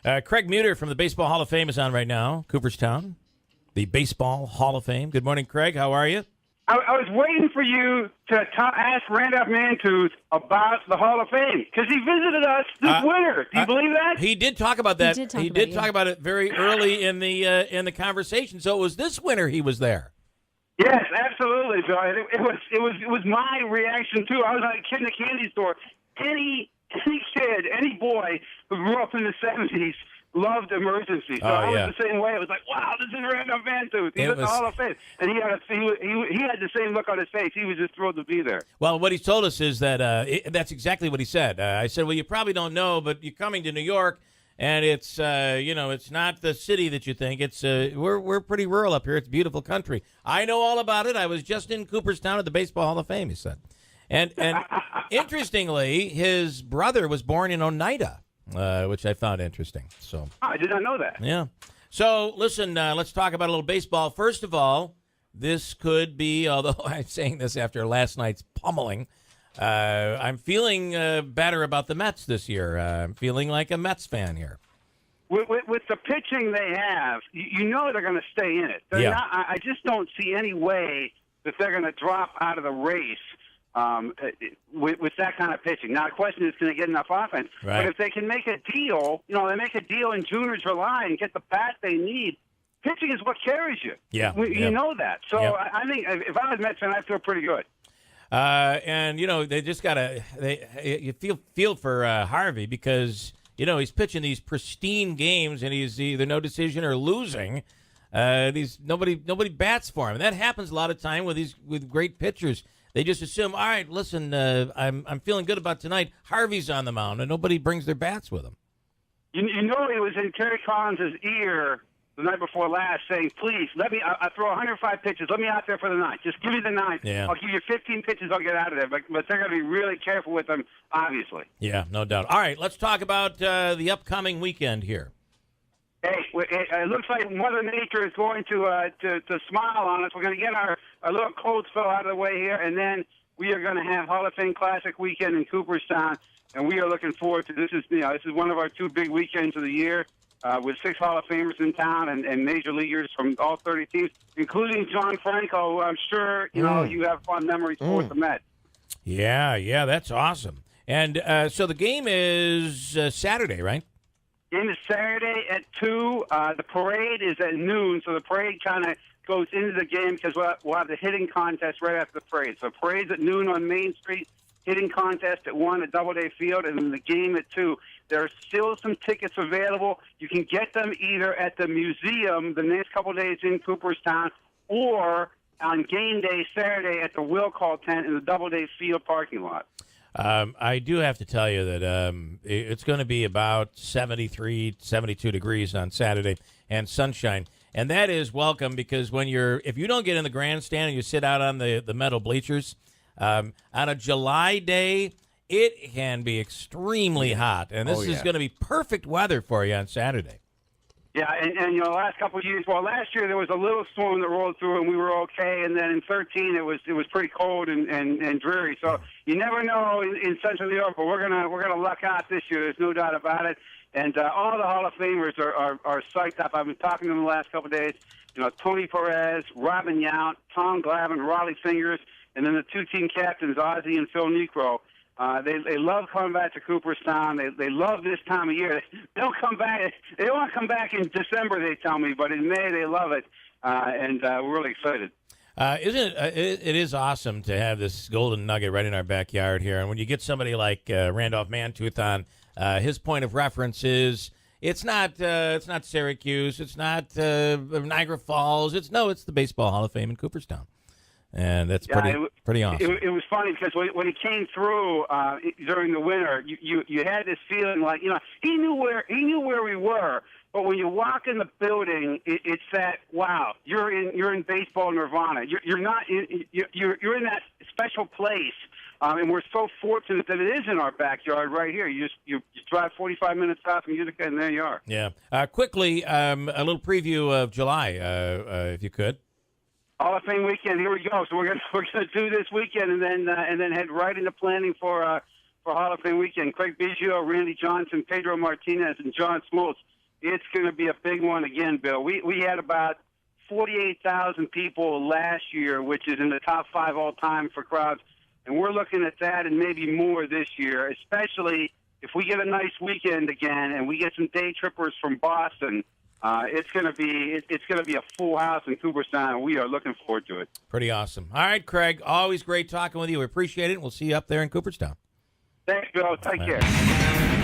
Craig Muter from the Baseball Hall of Fame is on right now, Cooperstown, the Baseball Hall of Fame. Good morning, Craig. How are you? I was waiting for you to ask Randolph Mantooth about the Hall of Fame because he visited us this winter. Do you believe that? He did talk about that. He did talk about it very early in the conversation. So it was this winter he was there. Yes, absolutely, Joe. It was my reaction too. I was like a kid in a candy store. Any kid, any boy who grew up in the '70s loved Emergency. So I was the same way. It was like, wow, this is Randolph Mantooth. He's at the Hall of Fame, and he had the same look on his face. He was just thrilled to be there. Well, what he told us is that that's exactly what he said. I said, well, you probably don't know, but you're coming to New York. And it's it's not the city that you think. It's we're pretty rural up here. It's a beautiful country. I know all about it. I was just in Cooperstown at the Baseball Hall of Fame, he said. And interestingly, his brother was born in Oneida, which I found interesting. So I did not know that. Yeah. So listen, let's talk about a little baseball. First of all, this could be, although I'm saying this after last night's pummeling, I'm feeling better about the Mets this year. I'm feeling like a Mets fan here. With the pitching they have, you know they're going to stay in it. I just don't see any way that they're going to drop out of the race with that kind of pitching. Now, the question is, can they get enough offense? Right. But if they can make a deal, they make a deal in June or July and get the bat they need, pitching is what carries you. Yeah. You know that. So I think if I was a Mets fan, I'd feel pretty good. And they just you feel for Harvey because he's pitching these pristine games and he's either no decision or losing. Nobody bats for him, and that happens a lot of time with great pitchers. They just assume, all right, listen, I'm feeling good about tonight. Harvey's on the mound, and nobody brings their bats with them. You know, it was in Terry Collins' ear the night before last saying, please, let me, I throw 105 pitches. Let me out there for the ninth. Just give me the ninth. Yeah. I'll give you 15 pitches. I'll get out of there. But they're going to be really careful with them, obviously. Yeah, no doubt. All right, let's talk about the upcoming weekend here. Hey, it looks like Mother Nature is going to smile on us. We're going to get our little cold spell out of the way here, and then we are going to have Hall of Fame Classic weekend in Cooperstown, and we are looking forward to this. This is one of our two big weekends of the year. With 6 Hall of Famers in town and major leaguers from all 30 teams, including John Franco, who I'm sure you have fond memories for with the Mets. Yeah, that's awesome. And so the game is Saturday, right? Game is Saturday at 2. The parade is at noon, so the parade kind of goes into the game because we'll have the hitting contest right after the parade. So parade's at noon on Main Street, hitting contest at 1 at Doubleday Field, and then the game at 2. There are still some tickets available. You can get them either at the museum the next couple of days in Cooperstown or on game day Saturday at the Will Call tent in the Doubleday Field parking lot. I do have to tell you that it's going to be about 73, 72 degrees on Saturday and sunshine. And that is welcome because if you don't get in the grandstand and you sit out on the metal bleachers, on a July day, it can be extremely hot, and this is going to be perfect weather for you on Saturday. Yeah, and the last couple of years, last year there was a little storm that rolled through, and we were okay. And then in 2013, it was pretty cold and dreary. So you never know in Central New York, but we're gonna luck out this year. There's no doubt about it. And all the Hall of Famers are psyched up. I've been talking to them the last couple of days. Tony Perez, Robin Yount, Tom Glavine, Raleigh Fingers, and then the two team captains, Ozzie and Phil Necro. They love coming back to Cooperstown. They love this time of year. They don't come back. They don't want to come back in December, they tell me, but in May they love it, and we're really excited. It is awesome to have this golden nugget right in our backyard here, and when you get somebody like Randolph Mantooth on, his point of reference is it's not Syracuse, it's not Niagara Falls. It's the Baseball Hall of Fame in Cooperstown. And that's pretty awesome. It was funny because when he came through during the winter, you had this feeling like he knew where we were. But when you walk in the building, it's that wow, you're in baseball nirvana. You're in that special place, and we're so fortunate that it is in our backyard right here. You drive 45 minutes south from Utica, and there you are. Yeah. Quickly, a little preview of July, if you could. Hall of Fame weekend. Here we go. So we're gonna do this weekend, and then head right into planning for for Hall of Fame weekend. Craig Biggio, Randy Johnson, Pedro Martinez, and John Smoltz. It's going to be a big one again, Bill. We had about 48,000 people last year, which is in the top 5 all time for crowds. And we're looking at that and maybe more this year, especially if we get a nice weekend again and we get some day trippers from Boston. It's going to be a full house in Cooperstown, and we are looking forward to it. Pretty awesome. All right, Craig, always great talking with you. We appreciate it. We'll see you up there in Cooperstown. Thanks, Bill. Take care.